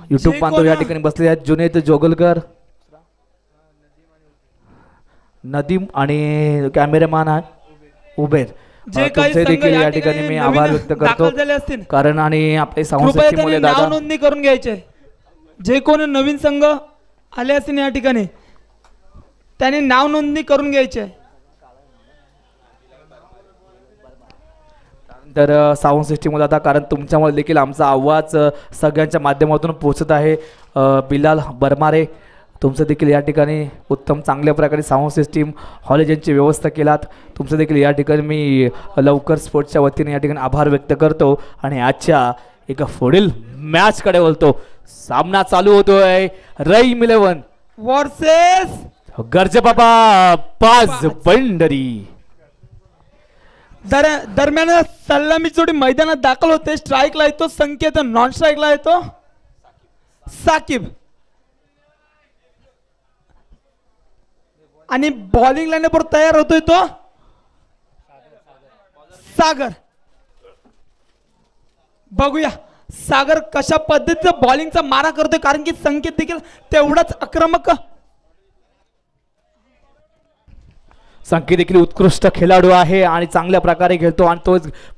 YouTube बांधव या ठिकाणी बसले आहेत जुनेद जोगलकर, नदीम आणि कॅमेरामॅन उबेर. जे काही देखील या ठिकाणी मी आभार व्यक्त करतो कारण आणि आपले साऊंड सिस्टीम मध्ये नाव नोंदणी करून घ्यायचे. जे कोणी नवीन संघ आले असतील या ठिकाणी त्यांनी नाव नोंदणी करून घ्यायचे. तर साऊंड सिस्टीम मध्ये आता कारण तुमच्यामुळे देखील आमचा आवाज सगळ्यांच्या माध्यमातून पोहोचत आहे. बिलाल बरमारे तुमचं देखील या ठिकाणी उत्तम चांगल्या प्रकारे साऊंड सिस्टीम हॉलेजनची व्यवस्था केलात. तुमचं देखील या ठिकाणी मी लवकर स्पोर्ट्सच्या वतीने या ठिकाणी आभार व्यक्त करतो. आणि आजच्या एका पुढील मॅचकडे बोलतो. सामना चालू होतोय रईम 11 वर्सेस गरजे बाबा पाच बंडरी. दरम्यान सलामी जोडी मैदानात दाखल होते. स्ट्राईकला येतो संकेत, नॉन स्ट्राईकला येतो साकिब आणि बॉलिंग लाईनवर तयार होतोय तो सागर. बघूया सागर कशा पद्धतीचं बॉलिंगचा मारा करतोय कारण की संकेत देखील तेवढाच आक्रमक. संकेत देखील उत्कृष्ट खेळाडू आहे आणि चांगल्या प्रकारे खेळतो आणि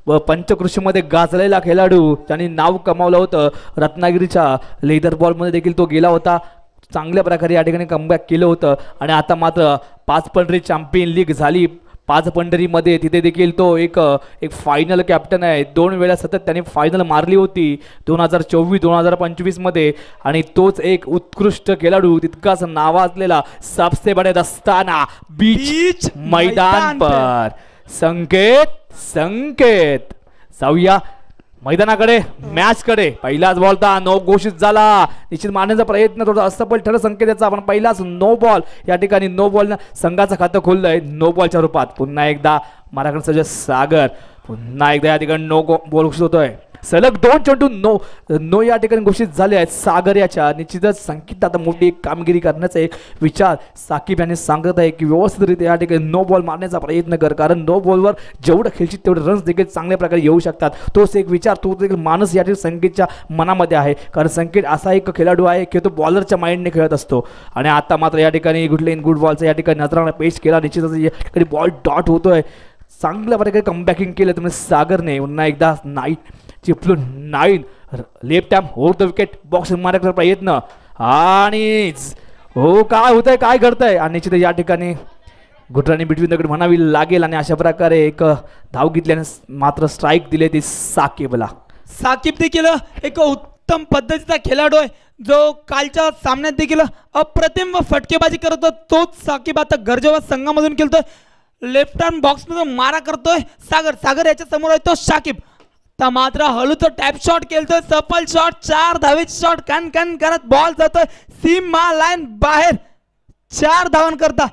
तो पंचकृषीमध्ये गाजलेला खेळाडू त्यांनी नाव कमावलं होतं. रत्नागिरीच्या लेदर बॉलमध्ये देखील तो गेला होता. चांगल्या प्रकारे या ठिकाणी कमबॅक केलं होतं आणि आता मात्र पाच पंढरी चॅम्पियन लीग झाली. पाच पंढरीमध्ये तिथे देखील तो एक फायनल कॅप्टन आहे. 2 वेळा सतत त्याने फायनल मारली होती 2024 2025 मध्ये आणि तोच एक उत्कृष्ट खेळाडू तितकाच नावाजलेला सबसे बडे दस्ताना बीच मैदान पर संकेत जाऊया मैदानाकडे मॅचकडे. पहिलाच बॉल तर नो घोषित झाला. निश्चित मारण्याचा प्रयत्न थोडा असफल ठरला संकेताचा पण पहिलाच नो बॉल या ठिकाणी नो बॉल संघाचं खातं खोललंय नो बॉलच्या रूपात. पुन्हा एकदा मराठा सज्ज सागर पुन्हा एकदा या ठिकाणी नो बॉल घोषित होतोय. सलग 2 चेंडू नो या ठिकाणी घोषित झाले आहेत सागर याच्या. निश्चितच संकेत आता मोठी एक कामगिरी करण्याचा एक विचार साकिब यांनी सांगत आहे की व्यवस्थितरित्या या ठिकाणी नो बॉल मारण्याचा प्रयत्न कर कारण नो बॉलवर जेवढं खेळशील तेवढे रन्स देखील चांगल्या प्रकारे येऊ शकतात. तोच एक विचार तो देखील मानस या ठिकाणी संकेतच्या मनामध्ये आहे कारण संकेत असा एक खेळाडू आहे की तो बॉलरच्या माइंडने खेळत असतो. आणि आता मात्र या ठिकाणी गुड बॉलचा या ठिकाणी नजराने पेश केला. निश्चितच या ठिकाणी बॉल डॉट होतोय. चांगल्या प्रकारे कमबॅकिंग केलं त्यामुळे सागरने पुन्हा एकदा Chiplun 9 left ham over the wicket बॉक्स मारण्याचा प्रयत्न आणि हो काय होतंय काय घडतंय आणि निश्चित या ठिकाणी गुटराणी बिटवीन दगड म्हणावी लागेल. आणि अशा प्रकारे एक धाव घेतल्याने मात्र स्ट्राईक दिले ती साकिबला. साकिब देखील एक उत्तम पद्धतीचा खेळाडू आहे जो कालच्या सामन्यात देखील अप्रतिम फटकेबाजी करत होता. तोच साकिब आता गरजेबाज संघामधून खेळतोय. लेफ्ट हँड बॉक्स मध्ये मारा करतोय सागर याच्या समोर आहे तो शाकिब. तर मात्र हळूच टॅप शॉट केलतोय सफल शॉट 4 धावेचे शॉट कन करत बॉल जातोय सीमा लाईन बाहेर. 4 धावांकरता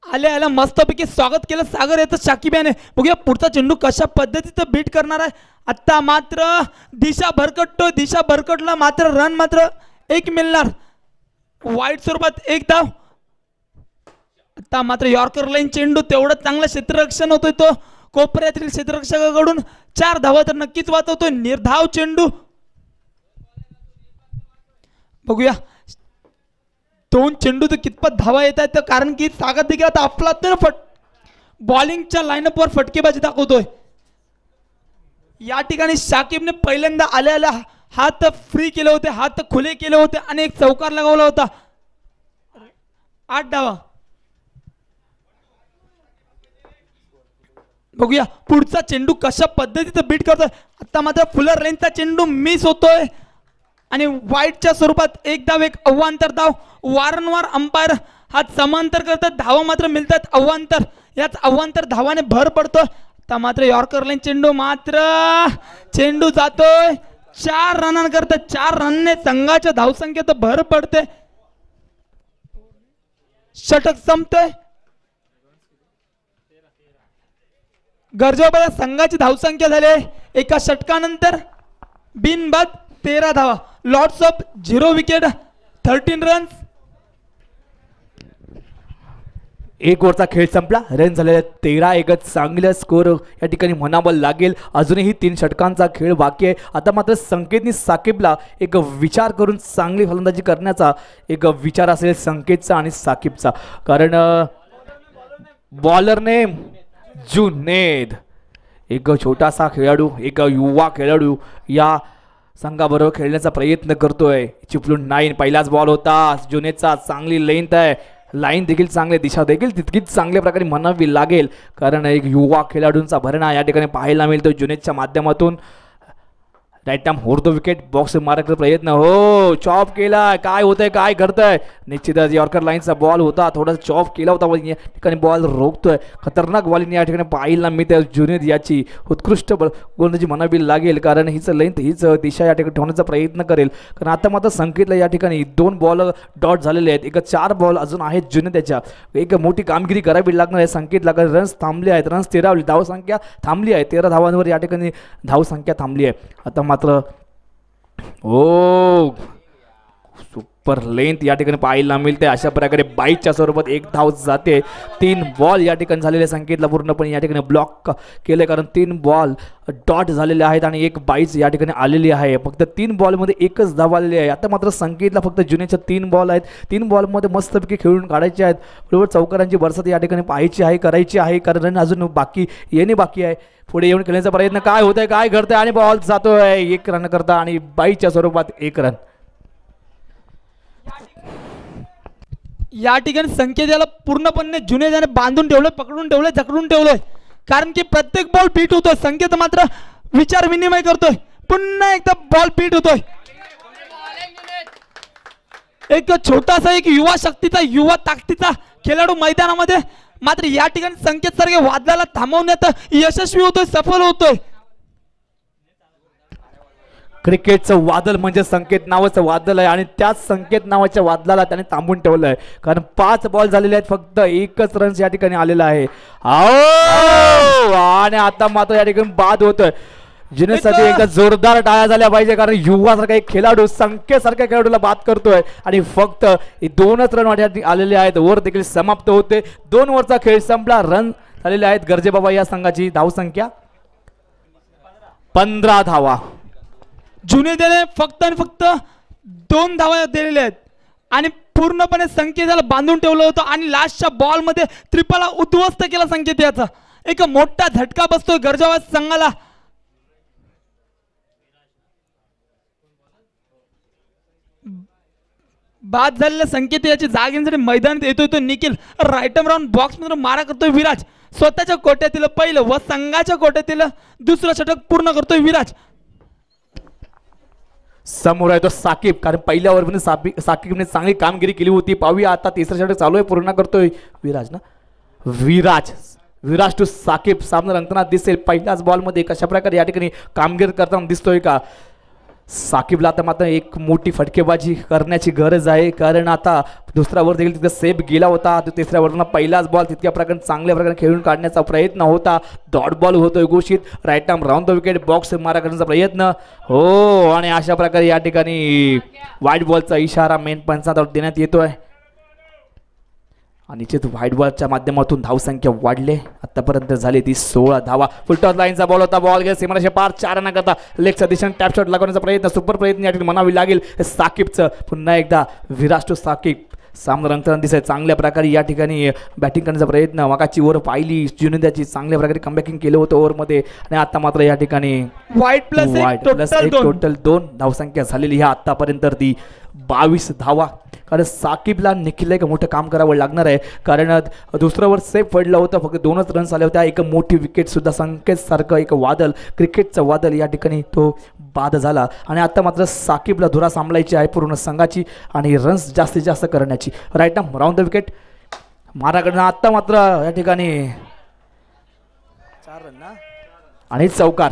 आल्या मस्तपैकी स्वागत केलं सागर येतं शाकिब याने. बघूया पुढचा चेंडू कशा पद्धतीचं बीट करणार आहे. आता मात्र दिशा भरकटला मात्र रन मात्र 1 मिळणार. वाईट स्वरूपात 1 धाव. आता मात्र यॉर्कर लाईन चेंडू तेवढं चांगलं क्षेत्ररक्षण होतोय तो कोपऱ्यातील क्षेत्ररक्षकाकडून. 4 धावा तर नक्कीच वाचवतोय. निर्धाव चेंडू बघूया 2 चेंडू तर कितपत धावा येत आहेत कारण की सागर देखील आता आपला तर बॉलिंगच्या लाईनअपवर फटकेबाजी दाखवतोय. या ठिकाणी शाकिबने पहिल्यांदा आल्या हात फ्री केले होते, हात खुले केले होते आणि एक चौकार लगावला होता. 8 धावा. बघूया पुढचा चेंडू कशा पद्धतीचं बीट करतोय. आता मात्र फुलर लेनचा चेंडू मिस होतोय आणि वाईटच्या स्वरूपात 1 धाव 1 अवांतर धाव. वारंवार अंपायर हात समांतर करतात. धावा मात्र मिळतात अवांतर. याच अवांतर धावाने भर पडतोय. आता मात्र यॉर्कर लाईन चेंडू जातोय 4 रनांकरता. 4 रनने संघाच्या धावसंख्येत भर पडते. षटक संपतोय. गरजेबाबत संघाची धावसंख्या झाली एका षटकानंतर बिनबाद 13 धावा. Lots of 0 wicket 13 runs. एक ओव्हरचा खेळ संपला. रन झालेले 13-1. चांगलं स्कोर या ठिकाणी म्हणावं लागेल. अजूनही 3 षटकांचा खेळ बाकी आहे. आता मात्र संकेतनी साकिबला एक विचार करून चांगली फलंदाजी करण्याचा एक विचार असेल संकेतचा आणि साकिबचा. कारण बॉलरने जुनेद एक छोटासा खेळाडू, एक युवा खेळाडू या संघाबरोबर खेळण्याचा प्रयत्न करतोय. चिपलून 9. पहिलाच बॉल होता जुनेदचा. चांगली लेंथ आहे, लाईन देखील चांगली, दिशा देखील तितकीच चांगल्या प्रकारे म्हणावी लागेल. कारण एक युवा खेळाडूंचा भरणा या ठिकाणी पाहायला मिळतो जुनेदच्या माध्यमातून. राईट टाइम होर द विकेट. बॉक्स मारण्याचा प्रयत्न, हो चॉप केला. काय होतंय, काय करतंय. निश्चितच यॉर्कर लाईनचा बॉल होता, थोडासा चॉप केला होता, पण या ठिकाणी बॉल रोखतोय. खतरनाक बॉलिंग या ठिकाणी पाहायला मिळते. जुनेद याची उत्कृष्ट गोलंदाजी म्हणावी लागेल. कारण हीच लेंथ, हीच दिशा या ठिकाणी ठेवण्याचा प्रयत्न करेल. कारण आता मात्र संकेतला या ठिकाणी 2 बॉल डॉट झालेले आहेत. एक 4 बॉल अजून आहेत जुनेद त्याच्या. एक मोठी कामगिरी करावी लागणार आहे संकेतला. कारण रन्स थांबले आहेत, रन्स 13, धावसंख्या थांबली आहे. 13 धावांवर या ठिकाणी धावसंख्या थांबली आहे. आता मात्र ओ सुपर लेंथ या ठिकाणी पाहायला मिळते. अशा प्रकारे 22च्या स्वरूपात 1 धाव जाते. 3 बॉल या ठिकाणी झालेले संकेतला पूर्णपणे या ठिकाणी ब्लॉक केले. कारण 3 बॉल डॉट झालेले आहेत आणि 1 22 या ठिकाणी आलेली आहे. फक्त 3 बॉलमध्ये 1च धाव आलेली आहे. आता मात्र संकेतला फक्त जुनेच्या 3 बॉल आहेत. 3 बॉलमध्ये मस्तपैकी खेळून काढायचे आहेत. बरोबर चौकारांची बरसात या ठिकाणी पाहायची आहे, करायची आहे. कारण अजून बाकी येणे बाकी आहे. पुढे येऊन खेळण्याचा प्रयत्न, काय होतंय, काय घडतंय आणि बॉल जातोय. 1 रन करता आणि 22च्या स्वरूपात 1 रन. या ठिकाणी संकेत याला पूर्णपणे जुनेद याने बांधून ठेवलं, पकडून ठेवलं, जखडून ठेवलंय. कारण की प्रत्येक बॉल बीट होतोय. संकेत मात्र विचार विनिमय करतोय. पुन्हा एकदा बॉल बीट होतोय. एक छोटासा, एक युवा शक्तीचा, युवा ताकदीचा खेळाडू मैदानामध्ये. मात्र या ठिकाणी संकेत सारखे वादळाला थांबवण्यात यशस्वी होतोय, सफल होतोय. क्रिकेटचं वादळ म्हणजे संकेत नावाचं वादळ आहे आणि त्याच संकेत नावाच्या वादळाला त्याने थांबून ठेवलं आहे. कारण 5 बॉल झालेले आहेत, फक्त 1च रन या ठिकाणी आलेला आहे. आणि आता मात्र या ठिकाणी बाद होतोय. जुनेदसाठी एकदा जोरदार टाळ्या झाल्या पाहिजे. कारण युवासारखा एक खेळाडू संकेत सारख्या खेळाडूला बाद करतोय आणि फक्त 2च रन वाट्यात आलेले आहेत. ओव्हर देखील समाप्त होते. 2 ओव्हरचा खेळ संपला. रन झालेले आहेत गर्जेबाबा या संघाची. धावसंख्या 15 धावा. जुनेदने फक्त आणि फक्त 2 धावा दिलेल्या आहेत आणि पूर्णपणे संकेताला बांधून ठेवलं होतं आणि लास्टच्या बॉलमध्ये त्रिपला उद्ध्वस्त केला संकेत. याचा एक मोठा झटका बसतोय गर्जाबाद संघाला. बाद झालेल्या संकेत याची जागेसाठी मैदानात येतोय तो निखिल. राईट आर्म राऊंड बॉक्स मध्ये मारा करतोय विराज. स्वतःच्या कोट्यातील पहिलं व संघाच्या कोट्यातील दुसरं षटक पूर्ण करतोय विराज. समोर आहे तो साकिब. कारण पहिल्या ओव्हरमध्ये साकिबने चांगली कामगिरी केली होती. पाहूया आता तिसरं षटक चालू आहे, पूर्ण करतोय विराज ना. विराज टू साकिब सामना रंगताना दिसेल. पहिल्याच बॉलमध्ये कशा प्रकारे या ठिकाणी कामगिरी करताना दिसतोय का साकिबला. आता मात्र एक मोठी फटकेबाजी करण्याची गरज आहे. कारण आता दुसरा ओव्हर देखील तिथे सेफ गेला होता. तिसऱ्या ओव्हरला पहिलाच बॉल तितक्या प्रकारे चांगल्या प्रकारे खेळून काढण्याचा प्रयत्न होता. डॉट बॉल होतोय घोषित. Right arm round the wicket बॉक्स मारा करण्याचा प्रयत्न हो. आणि अशा प्रकारे या ठिकाणी वाईट बॉलचा इशारा मेन पंचांवर देण्यात येतोय. आणि निश्चित व्हाईट बॉलच्या माध्यमातून धावसंख्या वाढले. आतापर्यंत झाली ती 16 धावा. फुलटॉस लाईनचा बॉल होता. बॉल गेला सीमारेषे पार. 4 रन करता लेगच्या दिशेने टॅप शॉट लागवण्याचा प्रयत्न. सुपर प्रयत्न या ठिकाणी म्हणावी लागेल साकिबचं. पुन्हा एकदा विराज टू साकिब सामना रंगताना दिसत. चांगल्या प्रकारे या ठिकाणी बॅटिंग करण्याचा प्रयत्न. मागाची ओव्हर पाहिली जुनेदाची, चांगल्या प्रकारे कमबॅकिंग केलं होतं ओव्हरमध्ये. आणि आता मात्र या ठिकाणी वाईट प्लस एक टोटल 2 धावसंख्या झालेली ह्या आतापर्यंत ती 22 धावा. कारण साकिबला निखिलला एक मोठं काम करावं लागणार आहे. कारण दुसरं ओव्हर सेफ पडलं होतं, फक्त 2च रन्स आल्या होत्या. एक मोठी विकेट सुद्धा संकेत सारखं एक वादळ, क्रिकेटचं वादळ या ठिकाणी तो बाद झाला. आणि आता मात्र साकिबला धुरा सांभाळायची आहे पूर्ण संघाची आणि रन्स जास्तीत जास्त करण्याची. Right arm round the wicket माराकडनं आता मात्र या ठिकाणी 4 रन ना आणि चौकार.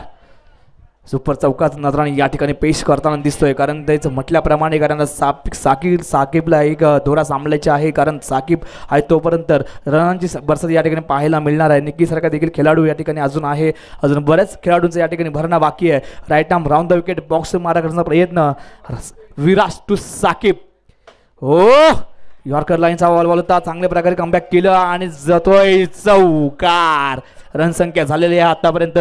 सुपर चौकात नजराने या ठिकाणी पेश करताना दिसतोय. कारण त्याचं म्हटल्याप्रमाणे कारण साकिबला एक धोरा सांभाळायचा आहे. कारण साकिब आहे तोपर्यंत रनांची बरसात या ठिकाणी पाहायला मिळणार आहे. निकीसारखा देखील खेळाडू या ठिकाणी अजून आहे. अजून बऱ्याच खेळाडूंचं या ठिकाणी भरणा बाकी आहे. Right arm round the wicket बॉक्स मारा करण्याचा प्रयत्न. विराज टू साकिब हो. यॉर्कर लाईनचा बॉल होता, चांगल्या प्रकारे कमबॅक केलं आणि जातोय चौकार. रन संख्या झालेली आहे आतापर्यंत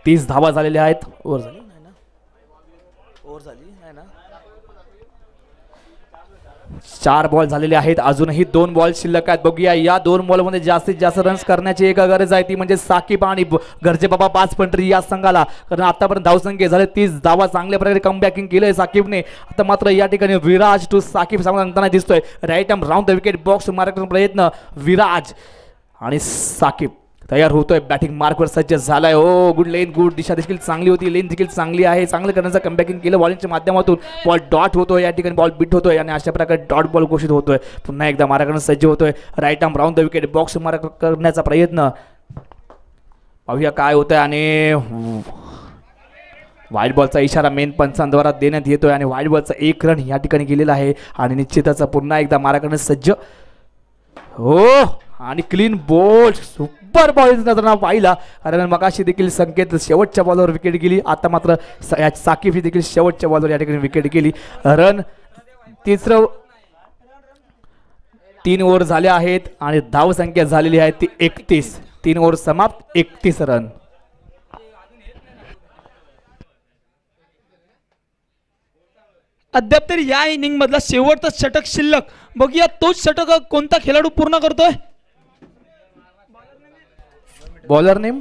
30 धावा झालेल्या आहेत. ओव्हर झाली नाही ना, ओव्हर झाली नाही ना. 4 बॉल झालेले आहेत, अजूनही 2 बॉल शिल्लक आहेत. बघूया या 2 बॉलमध्ये जास्तीत जास्त रन्स करण्याची एक गरज आहे, ती म्हणजे साकिब आणि घरचे बाबा 5 पॉइंटरी या संघाला. कारण आतापर्यंत धावसंख्या झाले 30 धावा. चांगल्या प्रकारे कमबॅकिंग केलंय साकिबने. आता मात्र या ठिकाणी विराज टू साकिब सांगताना दिसतोय. Right arm round the wicket बॉक्स मारण्याचा प्रयत्न विराज आणि साकिब तयार होतोय. बॅटिंग मार्कवर सज्ज झालाय. हो गुड लेन, गुड दिशा देखील चांगली होती, लेन देखील चांगली आहे. चांगलं करण्याचं कमबॅकिंग केलं बॉलिंगच्या माध्यमातून. बॉल डॉट होतोय या ठिकाणी, बॉल बिट होतोय आणि अशा प्रकारे डॉट बॉल घोषित होतोय. पुन्हा एकदा माराकडून सज्ज होतोय. Right arm round the wicket बॉक्स मार करण्याचा प्रयत्न. पाहूया काय होतंय. आणि वाईट बॉलचा इशारा मेन पंचांद्वारा देण्यात येतोय आणि वाईट बॉलचा 1 रन या ठिकाणी गेलेला आहे. आणि निश्चितच पुन्हा एकदा माराकडून सज्ज. हो आणि क्लीन बोल्ड, सुपर बॉल नजरांना पाहिला. कारण मगाशी देखील संकेत शेवटच्या बॉलवर विकेट गेली. आता मात्र साकिब देखील शेवटच्या बॉलवर या ठिकाणी विकेट गेली. रन 3 ओव्हर झाले आहेत आणि धाव संख्या झालेली आहे ती 31. 3 ओव्हर समाप्त, 31 रन. अद्याप तरी या इनिंग मधला शेवटचा षटक शिल्लक. बघूया तोच षटक कोणता खेळाडू पूर्ण करतोय. Bowler name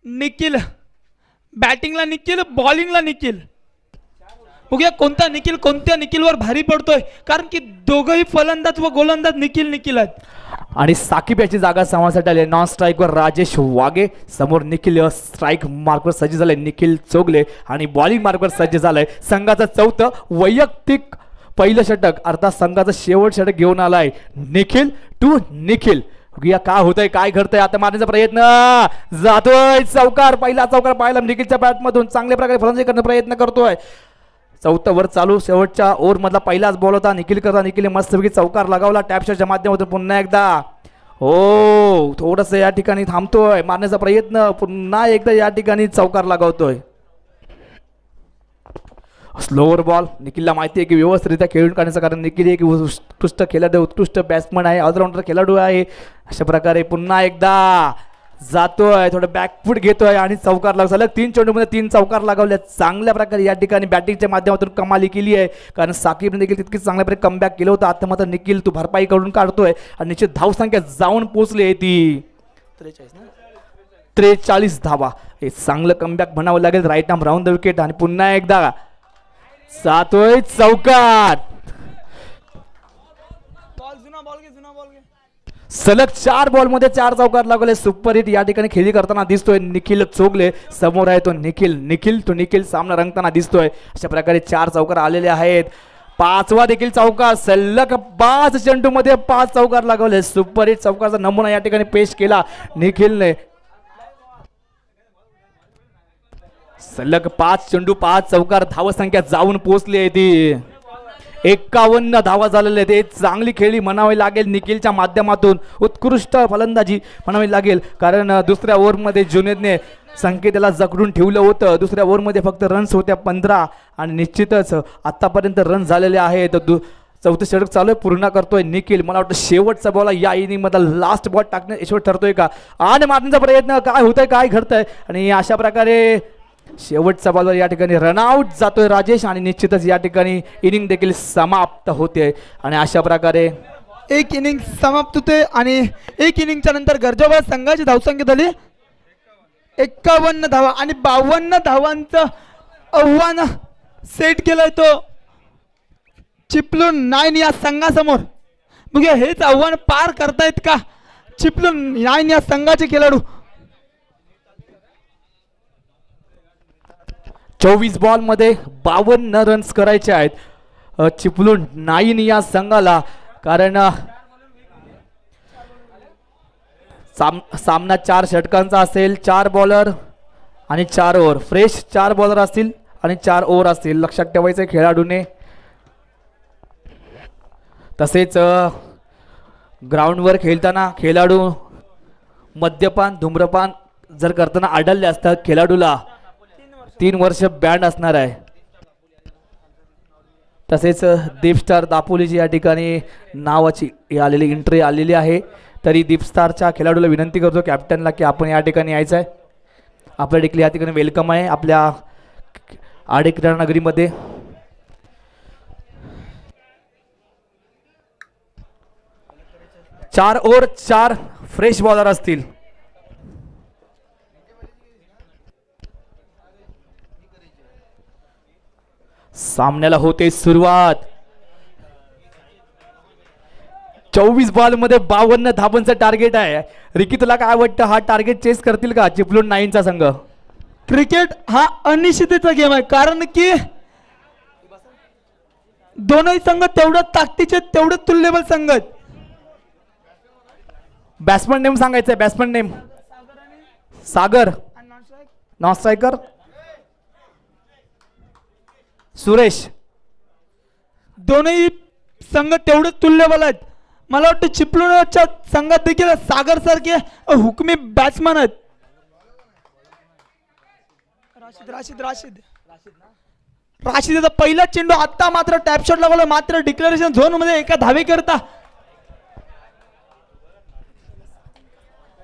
Nikhil. बॅटिंगला निखिल, बॉलिंगला निखिल. बघूया कोणता निखिल कोणत्या निखिलवर भारी पडतोय. कारण की दोघंही फलंदाज व गोलंदाज निखिल आहेत. आणि साकिब याची जागा समासाठी आले. नॉन स्ट्राईकवर राजेश वागे, समोर निखिल स्ट्राईक मार्कवर सज्ज झाले निखिल चोगले आणि बॉलिंग मार्कवर सज्ज झालंय. संघाचं 4थं वैयक्तिक पहिलं षटक अर्थात संघाचं शेवट षटक घेऊन आलाय निखिल टू निखिल. बघूया काय होतंय, काय घडतंय. आता मारण्याचा प्रयत्न, जातोय चौकार. पहिला चौकार पाहिला निखिलच्या बॅटमधून. चांगल्या प्रकारे फलंदाजी करण्याचा प्रयत्न करतोय. 4थं वर चालू. शेवटच्या ओव्हर मधला पहिलाच बॉल होता निखिल करता. निखिल मस्तपैकी चौकार लगावला टॅपशॉटच्या माध्यमातून. पुन्हा एकदा हो थोडंसं या ठिकाणी थांबतोय, मारण्याचा प्रयत्न. पुन्हा एकदा या ठिकाणी चौकार लगावतोय. Slower ball. निखिलला माहिती आहे की व्यवस्थितरित्या खेळून काढण्याचं, कारण निखिल एक उत्कृष्ट खेळाडू, उत्कृष्ट बॅट्समन आहे, ऑलराऊंडर खेळाडू आहे. अशा प्रकारे पुन्हा एकदा जातोय, थोडं बॅकफूट घेतोय आणि चौकार लागतो. सलग 3 चेंडूमध्ये 3 चौकार लागवले. चांगल्या प्रकारे या ठिकाणी बॅटिंगच्या माध्यमातून कमाली केली आहे, कारण साकिबने देखील तितकीच चांगल्या प्रकारे कमबॅक केलं होतं. आता मात्र निखिल तू भरपाई करून काढतोय आणि निश्चित धावसंख्या जाऊन पोहोचली आहे ती 43 धावा. हे चांगलं कमबॅक म्हणावं लागेल. Right arm round the wicket आणि पुन्हा एकदा जातोय चौकार. सलग 4 बॉलमध्ये 4 चौकार लागले. सुपर हिट या ठिकाणी खेळी करताना दिसतोय निखिल चोगले. समोर आहे तो निखिल सामना रंगताना दिसतोय. अशा प्रकारे 4 चौकार आलेले आहेत. 5वा देखील चौकार. सलग 5 चेंडूमध्ये 5 चौकार लागवले. सुपर हिट चौकारचा नमुना या ठिकाणी पेश केला निखिलने. सलग 5 चेंडू 5 चौकार. धावसंख्या जाऊन पोहोचली आहे ती 51 धावा झालेल्या आहेत. चांगली खेळी म्हणावी लागेल निखिलच्या माध्यमातून. उत्कृष्ट फलंदाजी म्हणावी लागेल, कारण दुसऱ्या ओव्हरमध्ये जुनेदने संकेताला जखडून ठेवलं होतं. दुसऱ्या ओव्हरमध्ये फक्त रन्स होत्या 15 आणि निश्चितच आतापर्यंत रन झालेले आहेत. 4थं षटक चालू आहे, पूर्ण करतोय निखिल. मला वाटतं शेवटचा बॉल या इनिंग मधला लास्ट बॉल टाकण्यात यशस्वी ठरतोय का आणि मारण्याचा प्रयत्न. काय होतंय, काय घडतंय आणि अशा प्रकारे शेवटच्या बॉलवर या ठिकाणी रनआउट जातोय राजेश आणि निश्चितच या ठिकाणी इनिंग देखील समाप्त होते. आणि अशा प्रकारे एक इनिंग समाप्त होते आणि एक इनिंगच्या नंतर गर्जाबाद संघाची धावसंख्या झाली 51 धावा आणि 52 धावांचं आव्हान सेट केलंय तो चिपळूण 9 या संघासमोर. बघूया हेच आव्हान पार करतायत का चिपळूण 9 या संघाचे खेळाडू. 24 बॉलमध्ये 52 रन्स करायचे आहेत चिपळूण 9 या संघाला, कारण सामना 4 षटकांचा असेल. 4 बॉलर आणि 4 ओव्हर. फ्रेश 4 बॉलर असतील आणि 4 ओव्हर असतील, लक्षात ठेवायचं खेळाडूने. तसेच ग्राउंडवर खेळताना खेळाडू मद्यपान धूम्रपान जर करताना आढळले असतात खेळाडूला 3 वर्ष बँड असणार आहे. तसेच दीप स्टार दापोलीची या ठिकाणी नावाची आलेली एंट्री आलेली आहे. तरी दीप स्टारच्या खेळाडूला विनंती करतो कॅप्टनला की आपण या ठिकाणी यायचं आहे. आपल्या देखील या ठिकाणी वेलकम आहे आपल्या आडे क्रीडा नगरीमध्ये. चार ओव्हर 4 फ्रेश बॉलर असतील. सामन्याला होते सुरुवात. 24 बॉल मध्ये 52 धावांचं टार्गेट आहे. रिकी तुला काय वाटतं हा टार्गेट चेस करतील का चिपळूण 9चा संघ? क्रिकेट हा अनिश्चिततेचा गेम आहे, कारण की दोनही संघ तेवढं ताकदीचे तेवढे तुल्यबल संघ आहेत. बॅट्समन नेम सांगायचंय. बॅट्समन नेम सागर, नॉन स्ट्रायकर सुरेश. दोनही संघ तेवढे तुल्यबल आहेत. मला वाटतं चिपळूणच्या संघात देखील सागर सारखे हुकमी बॅट्समन आहेत. राशिदचा पहिला चेंडू आता मात्र टॅप शॉट लागला, मात्र डिक्लेरेशन झोन मध्ये एका धावे करता.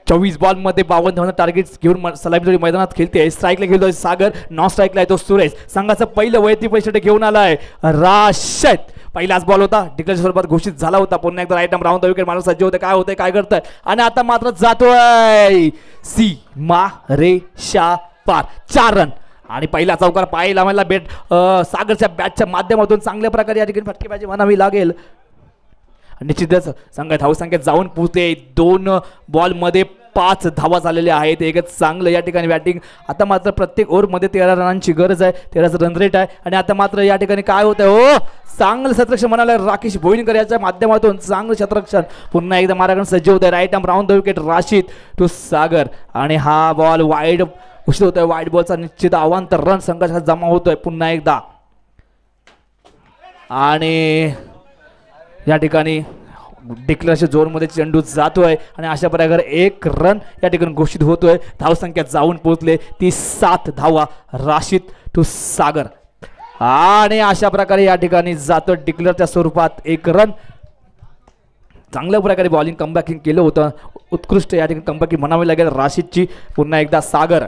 24 बॉल मध्ये 52 धावांचा टार्गेट घेऊन सलामीजोडी मैदानात खेळते. स्ट्राईकला खेळतोय सागर, नॉन स्ट्राईकला येतो सुरेश. संघाचं पहिलं वैयक्तिक पैसे घेऊन आलाय राशिद. पहिलाच बॉल होता, डिक्लेरेशन स्वरूपात घोषित झाला होता. पुन्हा एकदा राईट राऊंड विकेट मारून सज्ज होते. काय होतंय, काय करतंय, आणि आता मात्र जातोय सीमा रेषा पार. 4 रन आणि पहिला चौकार पाय लावायला सागरच्या बॅटच्या माध्यमातून चांगल्या प्रकारे या ठिकाणी फटकेबाजी म्हणावी लागेल. निश्चितच संघ धावसंख्येत जाऊन पोहोचते. 2 बॉलमध्ये 5 धावा झालेल्या आहेत. एकच चांगलं या ठिकाणी बॅटिंग. आता मात्र प्रत्येक ओव्हरमध्ये 13 रनांची गरज आहे. 13चं रन रेट आहे. आणि आता मात्र या ठिकाणी काय होतंय, हो चांगलं शतरक्षण म्हणाला राकेश भोईनकर याच्या माध्यमातून चांगलं शतरक्षण. पुन्हा एकदा माराकडून सज्ज होत आहे. Right arm round the wicket Rashid to Sagar. आणि हा बॉल वाईड उशीर होतोय. वाईड बॉलचा निश्चित अवांतर रन संघाचा जमा होतोय पुन्हा एकदा. आणि या ठिकाणी डिक्लेरेशन झोनमध्ये चेंडू जातोय आणि अशा प्रकारे 1 रन या ठिकाणी घोषित होतोय. धावसंख्या जाऊन पोहोचले ती 7 धावा राशिद टू सागर. आणि अशा प्रकारे या ठिकाणी जातो डिक्लेअरच्या स्वरूपात 1 रन. चांगल्या प्रकारे बॉलिंग कमबॅकिंग केलं होतं. उत्कृष्ट या ठिकाणी कमबॅकिंग म्हणावी लागेल राशिदची. पुन्हा एकदा सागर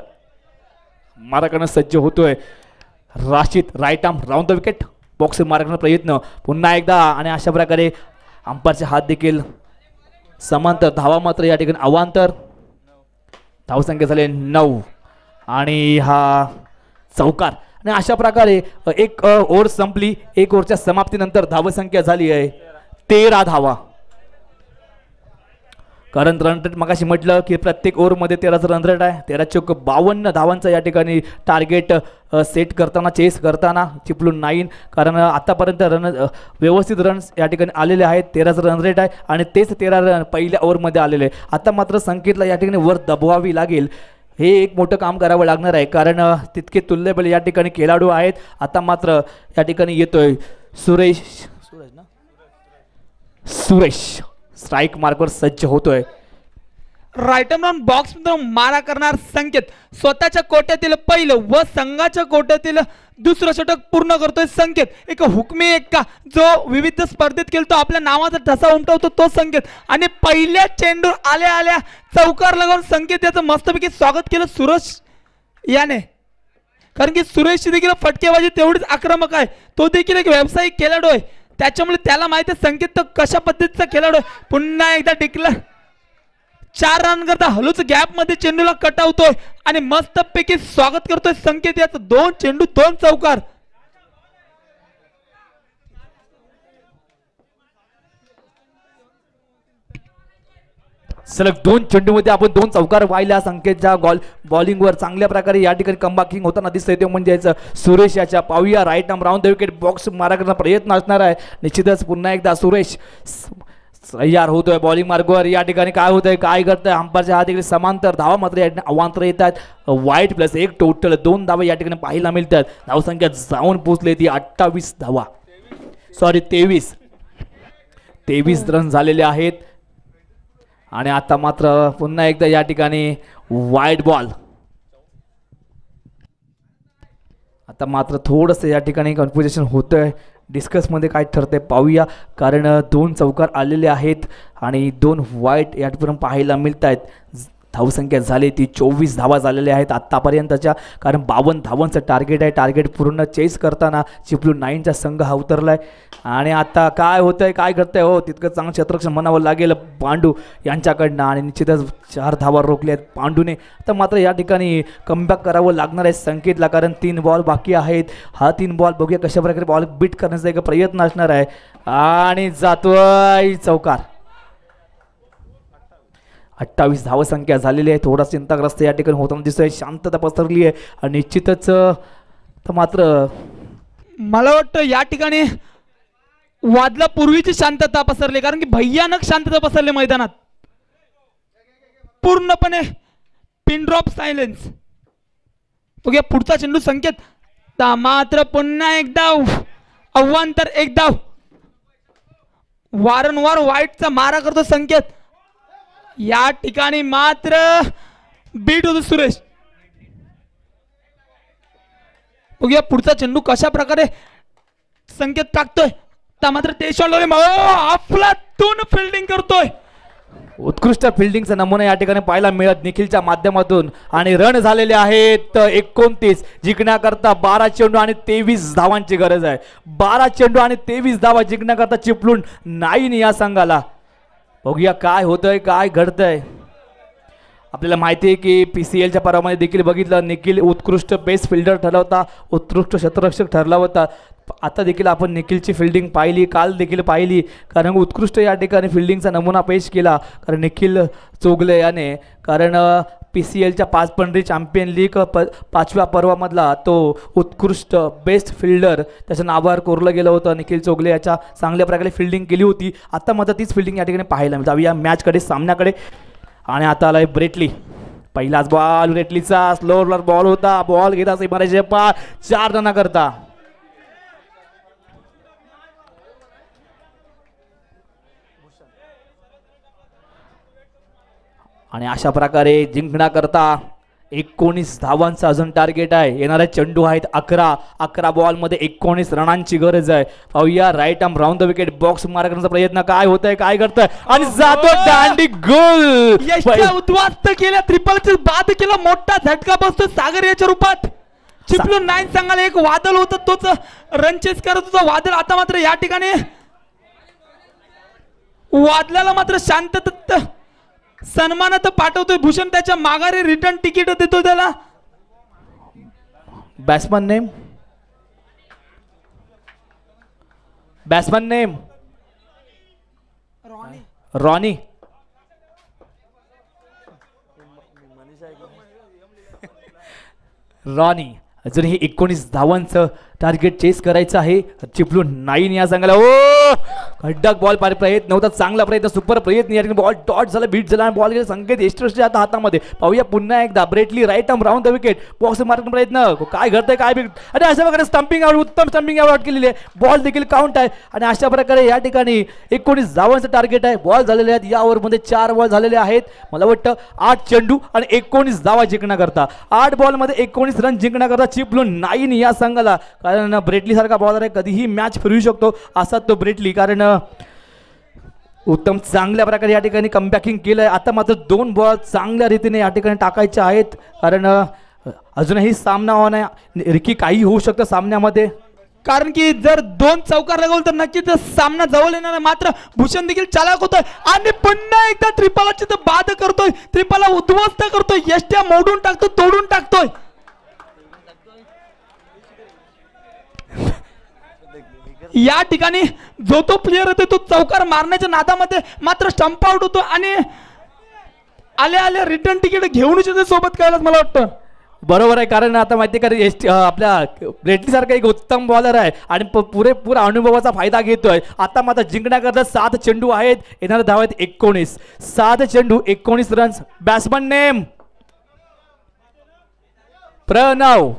माराकडनं सज्ज होतोय. Rashid right arm round the wicket बॉक्स मारण्याचा प्रयत्न पुन्हा एकदा. आणि अशा प्रकारे अंपायरचे हात देखील समांतर. धावा मात्र या ठिकाणी अवांतर. धावसंख्या झाले 9 आणि हा चौकार. आणि अशा प्रकारे 1 ओव्हर संपली. 1 ओव्हरच्या समाप्तीनंतर धावसंख्या झाली आहे 13 धावा. कारण रन रेट मगाशी म्हटलं की प्रत्येक ओव्हरमध्ये 13चं रन रेट आहे. 13 चौक 52 धावांचं या ठिकाणी टार्गेट सेट करताना चेस करताना चिपळूण 9. कारण आतापर्यंत व्यवस्थित रन्स या ठिकाणी आलेले आहेत. 13चं रन रेट आहे आणि तेच 13 रन पहिल्या ओव्हरमध्ये आलेले आहे. आता मात्र संकेतला या ठिकाणी वर दबवावी लागेल. हे एक मोठं काम करावं लागणार आहे कारण तितके तुल्यबल या ठिकाणी खेळाडू आहेत. आता मात्र या ठिकाणी येतोय सुरेश स्ट्राईक मार्कवर सज्ज होतोय. राईट आर्म बॉक्स मारा करणार संकेत. स्वतःच्या कोट्यातील पहिलं व संघाच्या कोट्यातील दुसरं षटक पूर्ण करतोय संकेत. एक हुकमी एक्का जो विविध स्पर्धेत खेळतो, आपल्या नावाचा ठसा उमटवतो तो संकेत. आणि पहिल्या चेंडूर आल्या आल्या चौकार लगावून संकेत याचं मस्तपैकी स्वागत केलं सुरेश याने. कारण की सुरेशची देखील फटकेबाजी तेवढीच आक्रमक आहे. तो देखील एक व्यावसायिक खेळाडू आहे. त्याच्यामुळे त्याला माहिती आहे संकेत तर कशा पद्धतीचा खेळाडू आहे. पुन्हा एकदा डिक्लेअर 4 रन करता हलूच गॅप मध्ये चेंडूला कटावतोय आणि मस्तपैकी स्वागत करतोय संकेत याचं. 2 चेंडू 2 चौकार. सलग 2 चेंडूमध्ये आपण 2 चौकार पाहिल्या. संकेतच्या बॉलिंगवर चांगल्या प्रकारे या ठिकाणी कमबॅकिंग होताना दिसतंय. ते म्हणजे सुरेश याच्या पाहूया. Right arm round the wicket बॉक्स मारा करण्याचा प्रयत्न असणार आहे निश्चितच. पुन्हा एकदा सुरेश तयार होतोय बॉलिंग मार्गवर. या ठिकाणी काय होतंय, काय करतंय, अंपायरच्या हात देखील समांतर. धावा मात्र या ठिकाणी अवांतर येतात. वाईट प्लस 1 टोटल 2 धावा या ठिकाणी पाहायला मिळतात. धावसंख्या जाऊन पोहोचली ती 28 धावा, सॉरी 23 रन झालेले आहेत. आणि आता मात्र पुन्हा एकदा या ठिकाणी वाईड बॉल. आता मात्र थोडंसं या ठिकाणी कन्फ्युजन होतंय डिस्कसमध्ये काय ठरतंय पाहूया, कारण 2 चौकार आलेले आहेत आणि 2 वाईट यापर्यंत पाहायला मिळत आहेत. धावसंख्या झाली ती 24 धावा झालेल्या आहेत आत्तापर्यंतच्या, कारण 52 धावांचं टार्गेट आहे. टार्गेट पूर्ण चेस करताना चिपळूण 9चा संघ हा उतरला आहे. आणि आता काय होतंय काय घडतंय हो, तितकं चांगलं क्षेत्ररक्षण म्हणावं लागेल पांडू यांच्याकडनं, आणि निश्चितच 4 धावा रोखल्या आहेत पांडूने. तर मात्र या ठिकाणी कमबॅक करावं लागणार आहे संकेतला, कारण 3 बॉल बाकी आहेत. हा 3 बॉल बघूया कशा प्रकारे बॉल बीट करण्याचा एक प्रयत्न असणार आहे. आणि जातोय चौकार. 28 धावसंख्या झालेली आहे. थोडा चिंताग्रस्त या ठिकाणी होताना दिसतोय. शांतता पसरली आहे आणि निश्चितच तर मात्र मला वाटतं या ठिकाणी वादला पूर्वीची शांतता पसरली, कारण की भयानक शांतता पसरली मैदानात. पूर्णपणे पिन ड्रॉप सायलेन्स. बघूया पुढचा चेंडू संकेत. मात्र पुन्हा एक धाव, अव्वांतर 1 धाव. वारंवार वाईटचा मारा करतो संकेत. या ठिकाणी मात्र बीट होतो सुरेश. बघूया पुढचा चेंडू कशा प्रकारे संकेत टाकतोय. तर मात्र ते अफलातून फिल्डिंग करतोय. उत्कृष्ट फिल्डिंगचा नमुना या ठिकाणी पाहायला मिळत निखिलच्या माध्यमातून. आणि रन झालेले आहेत 29. जिंकण्याकरता 12 चेंडू आणि 23 धावांची गरज आहे. 12 चेंडू आणि 23 धावा जिंकण्याकरता चिपळूण 9 या संघाला. बघूया काय होतंय काय घडतंय. आपल्याला माहिती आहे की PCLच्या पर्वामध्ये देखील बघितलं निखिल उत्कृष्ट बेस्ट फिल्डर ठरला होता, उत्कृष्ट क्षेत्ररक्षक ठरला होता. आता देखील आपण निखिलची फिल्डिंग पाहिली, काल देखील पाहिली, कारण उत्कृष्ट या ठिकाणी फिल्डिंगचा नमुना पेश केला कारण निखिल चोगले याने. कारण PCLच्या 5 पंढरी चॅम्पियन लीग 5व्या पर्वामधला तो उत्कृष्ट बेस्ट फिल्डर त्याच्या नावावर कोरलं गेलं होतं. निखिल चोगले याच्या चांगल्या प्रकारे फिल्डिंग केली होती. आता मात्र तीच फिल्डिंग या ठिकाणी पाहायला मिळते. जाऊया मॅचकडे, सामन्याकडे. आणि आता आलाय ब्रेटली. पहिलाच बॉल ब्रेटलीचा स्लोअर बॉल होता. बॉल घेता मारायचे 4 रना करता. आणि अशा प्रकारे जिंकण्याकरता 19 धावांचा अजून टार्गेट आहे. येणारे चेंडू आहेत 11 बॉलमध्ये 19 रनांची गरज आहे. पाहूया right arm round the wicket बॉक्स मार करण्याचा प्रयत्न. काय होतंय काय करतोय आणि जातो दांडी गोल. उद्ध्वस्त केल्या, ट्रिपलचे बाद केला, मोठा झटका बसतो सागर याच्या रूपात. चिपळूण 9 संघाला एक वादळ होतं, तोच रनचेस करत होता वादळ. आता मात्र या ठिकाणी वादळाला मात्र शांतता सन्मानात पाठवतोय भूषण. त्याच्या माघारी रिटर्न तिकीट देतो त्याला. Batsman name Ronnie. रॉनी अजूनही 19 धावांचं टार्गेट चेस करायचं आहे चिपळूण 9 या संघाला. ओ खड्डक बॉल प्रयत्न होता, चांगला प्रयत्न, सुपर प्रयत्न. या ठिकाणी बॉल डॉट झाला, बीट झाला आणि बॉल गेला संकेत एस्ट्रोसच्या आता हातामध्ये. पाहूया पुन्हा एकदा Brett Lee right arm round the wicket बॉक्स मारण्याचा प्रयत्न. काय घडतंय काय बीट. आणि अशा प्रकारे स्टंपिंग आउट, उत्तम स्टंपिंग आउट केलेली आहे. बॉल देखील काउंट आहे. आणि अशा प्रकारे या ठिकाणी 19 धावांचं टार्गेट आहे. बॉल झालेले आहेत या ओव्हरमध्ये 4 बॉल झालेले आहेत. मला वाटतं 8 चेंडू आणि 19 धावा जिंकण्याकरता, 8 बॉलमध्ये 19 रन जिंकण्याकरता चिपळूण 9 या संघाला. कारण ब्रेटली सारखा बॉलर आहे, कधीही मॅच फिरवू शकतो असा तो ब्रेटली. कारण उत्तम चांगल्या प्रकारे या ठिकाणी कमबॅकिंग केलंय. आता मात्र 2 बॉल चांगल्या रीतीने या ठिकाणी टाकायचे आहेत, कारण अजूनही सामना होणार. रिकी काही होऊ शकतं सामन्यामध्ये, कारण की जर 2 चौकार लागवलं तर नक्कीच सामना जवळ येणार आहे. मात्र भूषण देखील चालाक होतोय आणि पुन्हा एकदा त्रिपालाची तर बाद करतोय, त्रिपाला उद्ध्वस्त करतोय, यष्ट्या मोडून टाकतोय, तोडून टाकतोय. या ठिकाणी जो तो प्लेयर होतो तो चौकार मारण्याच्या नादामध्ये मात्र स्टंप आउट होतो आणि आले रिटर्न तिकीट घेऊन सोबत करायला मला वाटतं. बरोबर आहे, कारण आता माहिती आहे का आपल्या ब्रेटली सारखा एक उत्तम बॉलर आहे आणि पुरेपूर अनुभवाचा फायदा घेतोय. आता मात्र जिंकण्याकरता 7 चेंडू आहेत, येणारे धाव आहेत 19. 7 चेंडू 19 रन्स. Batsman name Pranab.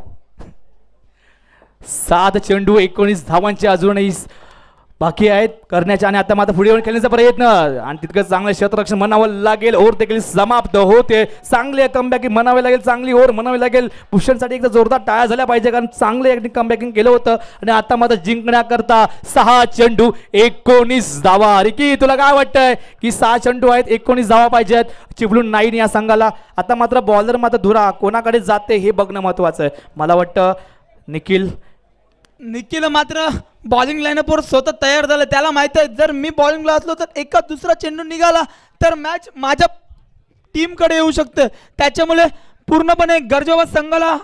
7 चेंडू 19 धावांचे अजूनही बाकी आहेत करण्याचे आणि आता मात्र पुढे येऊन खेळण्याचा प्रयत्न आणि तितकं चांगलं क्षेत्ररक्षण म्हणावं लागेल. ओव्हर देखील समाप्त होते. चांगले कमबॅकिंग म्हणावे लागेल, चांगली ओव्हर म्हणावी लागेल. भूषणसाठी एकदा जोरदार टाळ्या झाल्या पाहिजे कारण चांगले कमबॅकिंग केलं होतं आणि आता मात्र जिंकण्याकरता 6 चेंडू 19 धावा. रिकी तुला काय वाटतंय की 6 चेंडू आहेत 19 धावा पाहिजेत चिपळूण 9 या संघाला. आता मात्र बॉलर मात्र धुरा कोणाकडे जाते हे बघणं महत्वाचं आहे. मला वाटतं निखिल मात्र बॉलिंग लाईनअपवर स्वतः तयार झालं. त्याला माहित आहे जर मी बॉलिंगला असलो तर एका दुसरा चेंडू निघाला तर मॅच माझ्या टीमकडे येऊ शकते. त्याच्यामुळे पूर्णपणे गरजेवर संघाला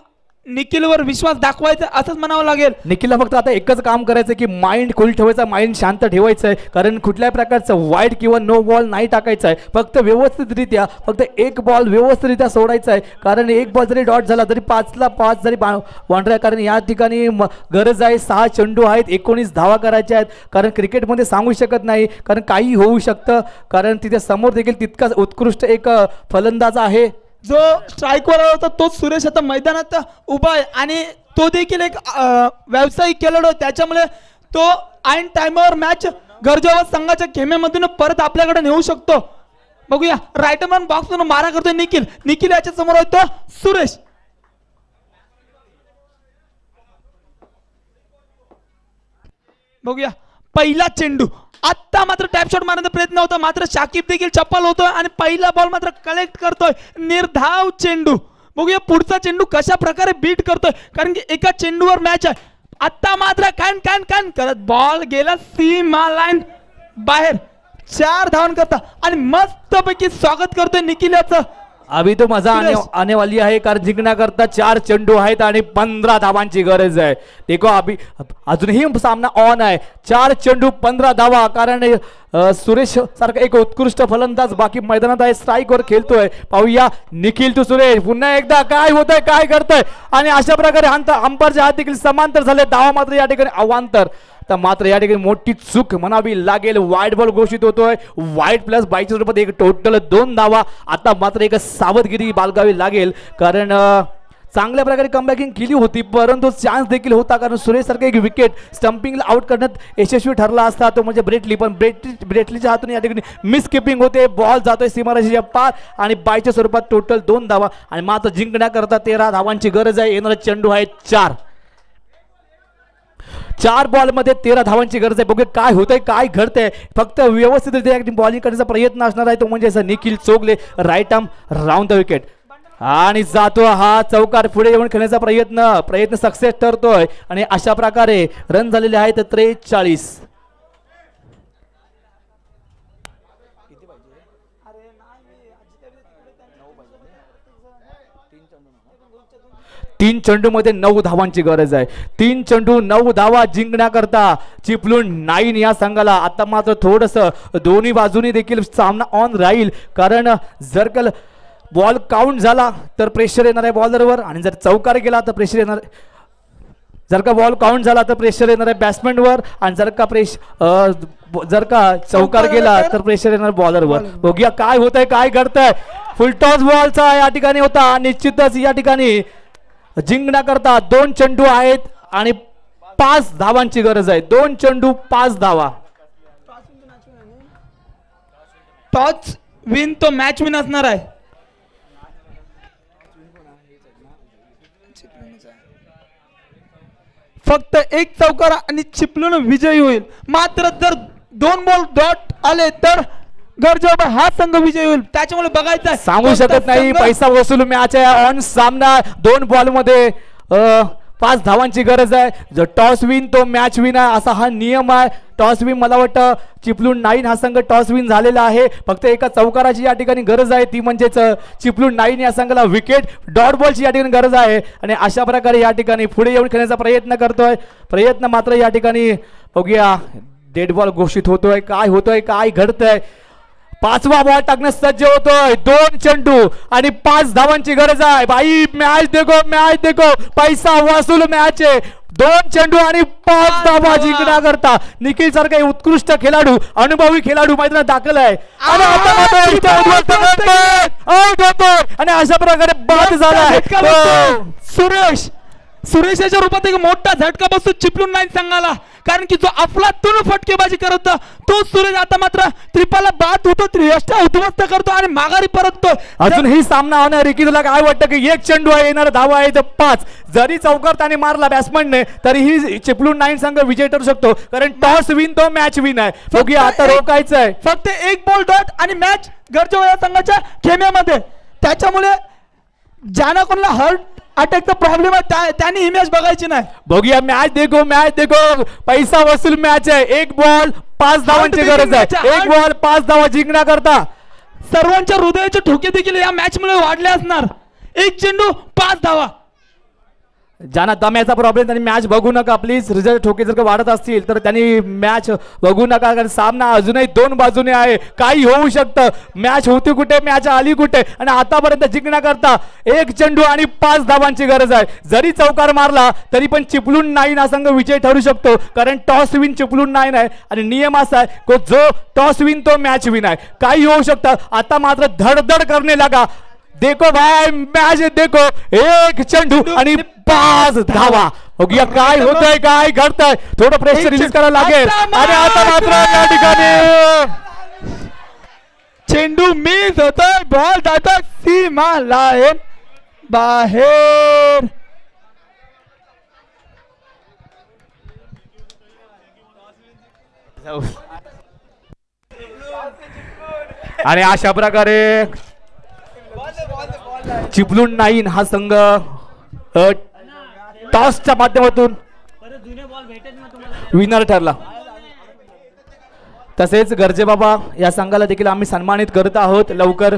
निखिलवर विश्वास दाखवायचा असंच म्हणावं लागेल. निखिलला फक्त आता एकच काम करायचं की माइंड कूल ठेवायचा, माइंड शांत ठेवायचं आहे कारण कुठल्याही प्रकारचं वाईड किंवा नो बॉल नाही टाकायचं आहे. फक्त व्यवस्थितरित्या फक्त एक बॉल व्यवस्थितरित्या सोडायचा आहे कारण एक बॉल जरी डॉट झाला तरी 5ला 5 जरी बाउंड्री आहे कारण या ठिकाणी गरज आहे. 6 चेंडू आहेत 19 धावा करायच्या आहेत कारण क्रिकेटमध्ये सांगू शकत नाही कारण काही होऊ शकतं कारण तिथे समोर देखील तितकाच उत्कृष्ट एक फलंदाज आहे जो स्ट्राईकवर होता तोच सुरेश आता मैदानात उभा आहे आणि तो देखील एक व्यावसायिक खेळाडू. त्याच्यामुळे तो ऐन टाइमवर मॅच गरजेवर संघाच्या खेमेमधून परत आपल्याकडे नेऊ शकतो. बघूया रायटरमॅन बॉक्समधून मारा करतोय निखिल याच्या समोर होतो सुरेश. बघूया पहिला चेंडू. आता मात्र टॅप शॉट मारण्याचा प्रयत्न होता मात्र शाकिब देखील चप्पल होतोय आणि पहिला बॉल मात्र कलेक्ट करतोय. निर्धाव चेंडू. बघूया पुढचा चेंडू कशा प्रकारे बीट करतोय कारण की एका चेंडूवर मॅच आहे. आता मात्र कॅन कॅन कॅन करत बॉल गेला सीमा लाईन बाहेर. 4 धावन करता आणि मस्तपैकी स्वागत करतोय निखिल याचं. अभी तो मजा आने वाली आहे कारण जिंकण्याकरता 4 चेंडू आहेत आणि 15 धावांची गरज आहे. देखो अभी अजूनही सामना ऑन आहे. 4 चेंडू 15 धावा कारण सुरेश सारखा एक उत्कृष्ट फलंदाज बाकी मैदानात आहे स्ट्राईकवर खेळतोय. पाहूया निखिल टू सुरेश पुन्हा एकदा काय होतंय काय करतोय आणि अशा प्रकारे अंपायरचे हात देखील समांतर झाले. धावा मात्र या ठिकाणी अवांतर. तर मात्र या ठिकाणी मोठी चूक म्हणावी लागेल. वाईट बॉल घोषित होतोय. वाईट प्लस 22 रूपात एक टोटल 2 धावा. आता मात्र एक सावधगिरी बाळगावी लागेल कारण चांगल्या प्रकारे कमबॅकिंग केली होती परंतु चान्स देखील होता कारण सुरेश सारखा एक विकेट स्टंपिंगला आउट करण्यात यशस्वी ठरला असता तो म्हणजे ब्रेटली. पण ब्रेटलीच्या हातून या ठिकाणी मिसकीपिंग होते. बॉल जातोय सीमारेषेच्या पार आणि 22 स्वरूपात टोटल 2 धावा आणि मात्र जिंकण्याकरता 13 धावांची गरज आहे. येणारा चेंडू आहे 4 बॉलमध्ये 13 धावांची गरज आहे. बघूया काय होतंय काय घडतंय. फक्त व्यवस्थित बॉलिंग करण्याचा प्रयत्न असणार आहे तो म्हणजे Nikhil Chogle. Right arm round the wicket आणि जातो हा चौकार पुढे येऊन खेळण्याचा प्रयत्न सक्सेस ठरतोय आणि अशा प्रकारे रन झालेले आहेत 43. तीन चेंडू मध्ये 9 धावांची गरज आहे. 3 चेंडू 9 धावा जिंकण्याकरता चिपळूण 9 या संघाला. आता मात्र थोडस दोन्ही बाजूनी देखील सामना ऑन राहील कारण जर का बॉल काउंट झाला तर प्रेशर येणार आहे बॉलरवर आणि जर चौकार गेला तर प्रेशर येणार. जर का बॉल काउंट झाला तर प्रेशर येणार आहे बॅट्समॅनवर आणि जर का चौकार गेला तर प्रेशर येणार बॉलरवर. बघूया काय होतंय काय घडतंय. फुलटॉस बॉलचा या ठिकाणी होता. निश्चितच या ठिकाणी जिंकण्याकरता 2 चेंडू आहेत आणि 5 धावांची गरज आहे. 2 चेंडू 5 धावा. टॉस विन तो मॅच विन असणार आहे. फक्त एक चौकार आणि चिपळूण विजयी होईल. मात्र जर 2 बॉल डॉट आले तर गरजेवर हा संघ विजयी होईल. त्याच्यामुळे बघायचं सांगू शकत नाही. पैसा वसूल मॅच आहे. ऑन सामना 2 बॉलमध्ये 5 धावांची गरज आहे. जर टॉस विन तो मॅच विन आहे असा हा नियम आहे. टॉस विन मला वाटतं चिपळूण 9 हा संघ टॉस विन झालेला आहे. फक्त एका चौकाराची या ठिकाणी गरज आहे ती म्हणजेच चिपळूण 9 या संघाला विकेट डॉट बॉलची या ठिकाणी गरज आहे आणि अशा प्रकारे या ठिकाणी पुढे येऊन खेळण्याचा प्रयत्न करतोय. प्रयत्न मात्र या ठिकाणी बघूया डेड बॉल घोषित होतोय. काय होतोय काय घडतंय. 5वा बॉल टाकण्यास सज्ज होतोय. 2 चेंडू आणि 5 धावांची गरज आहे. भाई मॅच देखो पैसा वसूल मॅच आहे. 2 चेंडू आणि 5 धावा जिंकण्याकरता निखिल सारखा उत्कृष्ट खेळाडू अनुभवी खेळाडू मैदानात दाखल आहे आणि आता आणि अशा प्रकारे बाद झाला. सुरेश याच्या रूपात एक मोठा झटका बसतो चिपळूण 9 संघाला कारण की जो अफलातून फटकेबाजी करत होता तो सूरज आता मात्र त्रिपाला बाद होतो, त्रियष्टा उद्ध्वस्त करतो आणि माघारी परततो. अजूनही सामना होणार आहे की तुला काय वाटतं की एक चेंडू आहे, येणार धावा आहे तर 5. जरी चौकार त्याने मारला बॅट्समनने तरीही चिपळूण 9 संघ विजय ठरू शकतो, कारण टॉस विन तो मॅच विन आहे. बघूया आता रोखायचं आहे. फक्त एक बॉल डॉट आणि मॅच गरजेच्या संघाच्या खेम्यामध्ये. त्याच्यामुळे ज्यांना कोणाला हार्ट अटॅकचा प्रॉब्लेम आहे त्यांनी ही मॅच बघायची नाही. बघूया मॅच देखो पैसा वसूल मॅच आहे. एक बॉल 5 धावांची गरज आहे. एक बॉल 5 धावा जिंकण्याकरता सर्वांच्या हृदयाचे ठोके देखील या मॅच मुळे वाढले असणार. एक चेंडू 5 धावा. ज्यांना दम्याचा प्रॉब्लेम त्यांनी मॅच बघू नका प्लीज. रिझल्ट ठोके जर का वाढत असतील तर त्यांनी मॅच बघू नका, कारण सामना अजूनही 2 बाजूने आहे. काही होऊ शकतं. मॅच होती कुठे, मॅच आली कुठे, आणि आतापर्यंत जिंकण्याकरता एक चेंडू आणि 5 धावांची गरज आहे. जरी चौकार मारला तरी पण चिपळूण 9 हा संघ विजय ठरू शकतो, कारण टॉस विन चिपळूण 9 आहे आणि नियम असा आहे की जो टॉस विन तो मॅच विन आहे. काही होऊ शकतं. आता मात्र धडधड करणे लागा. देखो भाई मॅच देखो. एक चेंडू आणि 5 धावा. बघूया काय होतंय, काय घडतंय. थोडं प्रेशर रिलीज करायला लागेल. आणि आता मात्र या ठिकाणी चेंडू मिस होतोय, बॉल जातोय सीमा लाईन बाहेर. आणि अशा प्रकारे चिपळूण 9 हा संघ टॉसच्या माध्यमातून विनर ठरला. तसेच गरजे बाबा या संघाला देखील आम्ही सन्मानित करत आहोत. लवकर